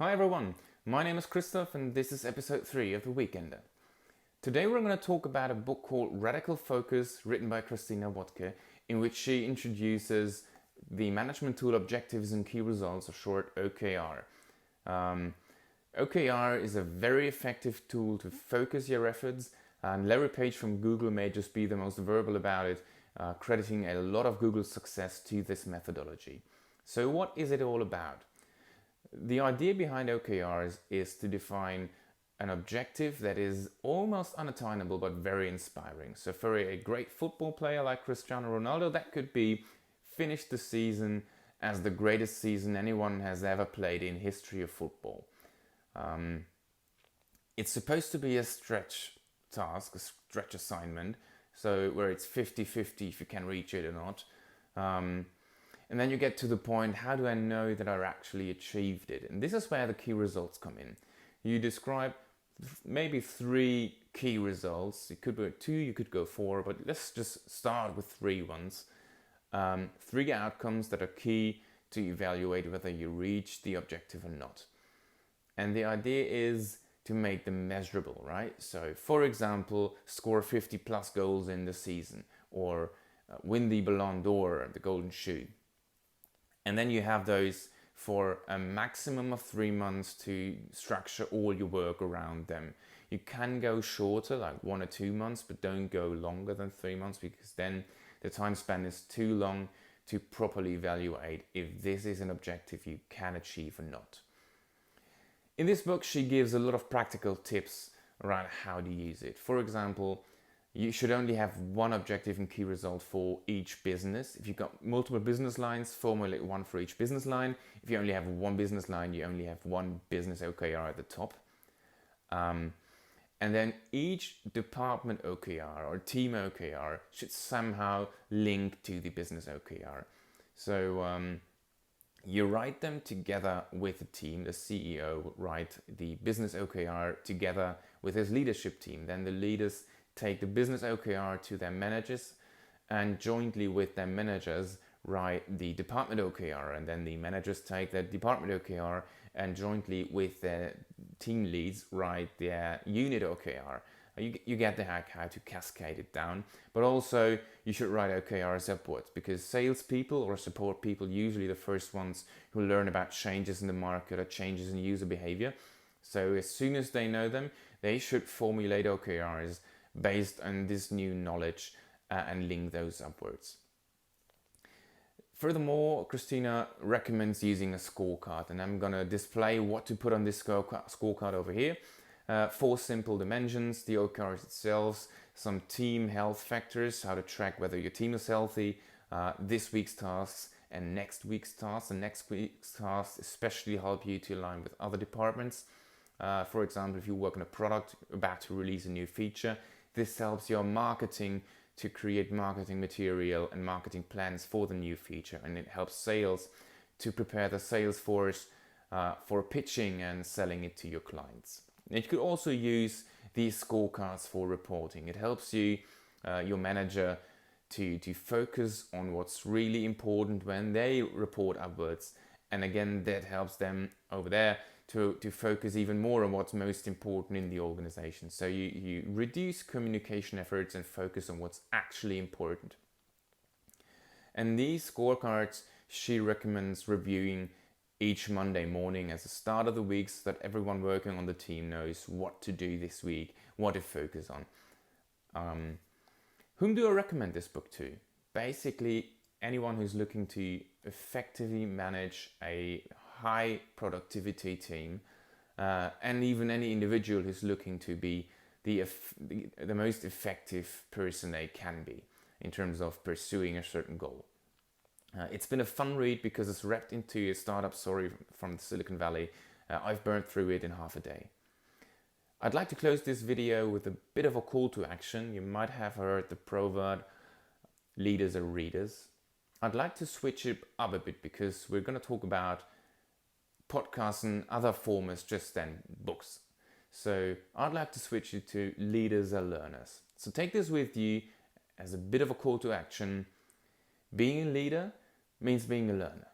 Hi everyone, my name is Christoph and this is episode 3 of The Weekender. Today we're going to talk about a book called Radical Focus, written by Christina Wodtke, in which she introduces the management tool Objectives and Key Results, or short OKR. OKR is a very effective tool to focus your efforts, and Larry Page from Google may just be the most verbal about it, crediting a lot of Google's success to this methodology. So what is it all about? The idea behind OKRs is to define an objective that is almost unattainable but very inspiring. So for a great football player like Cristiano Ronaldo, that could be finish the season as the greatest season anyone has ever played in history of football. It's supposed to be a stretch task, a stretch assignment, so where it's 50-50 if you can reach it or not. And then you get to the point, how do I know that I actually achieved it? And this is where the key results come in. You describe maybe 3 key results. It could be 2, you could go 4, but let's just start with 3 ones. 3 outcomes that are key to evaluate whether you reach the objective or not. And the idea is to make them measurable, right? So for example, score 50 plus goals in the season, or win the Ballon d'Or, the golden shoe. And then you have those for a maximum of 3 months to structure all your work around them. You can go shorter, like 1 or 2 months, but don't go longer than 3 months, because then the time span is too long to properly evaluate if this is an objective you can achieve or not. In this book, she gives a lot of practical tips around how to use it. For example, you should only have 1 objective and key result for each business. If you've got multiple business lines, formulate 1 for each business line. If you only have 1 business line, you only have 1 business OKR at the top. And then each department OKR or team OKR should somehow link to the business OKR. So you write them together with the team. The CEO will write the business OKR together with his leadership team. Then the leaders take the business OKR to their managers, and jointly with their managers write the department OKR, and then the managers take their department OKR and jointly with their team leads write their unit OKR. You get the hack how to cascade it down, but also you should write OKRs upwards, because salespeople or support people usually the first ones who learn about changes in the market or changes in user behavior. So as soon as they know them, they should formulate OKRs based on this new knowledge and link those upwards. Furthermore, Christina recommends using a scorecard, and I'm going to display what to put on this scorecard over here. 4 simple dimensions, the OKRs itself, some team health factors, how to track whether your team is healthy, this week's tasks and next week's tasks. And next week's tasks especially help you to align with other departments. For example, if you work on a product about to release a new feature, this helps your marketing to create marketing material and marketing plans for the new feature, and it helps sales to prepare the sales force for pitching and selling it to your clients. And you could also use these scorecards for reporting. It helps you, your manager, to focus on what's really important when they report upwards, and again that helps them over there to focus even more on what's most important in the organization. So you reduce communication efforts and focus on what's actually important. And these scorecards she recommends reviewing each Monday morning as the start of the week, so that everyone working on the team knows what to do this week, what to focus on. Whom do I recommend this book to? Basically, anyone who's looking to effectively manage a high productivity team, and even any individual who's looking to be the most effective person they can be in terms of pursuing a certain goal. It's been a fun read because it's wrapped into a startup story from Silicon Valley. I've burned through it in half a day. I'd like to close this video with a bit of a call to action. You might have heard the proverb, leaders are readers. I'd like to switch it up a bit, because we're going to talk about podcasts and other formats just than books. So I'd like to switch it to leaders are learners. So take this with you as a bit of a call to action. Being a leader means being a learner.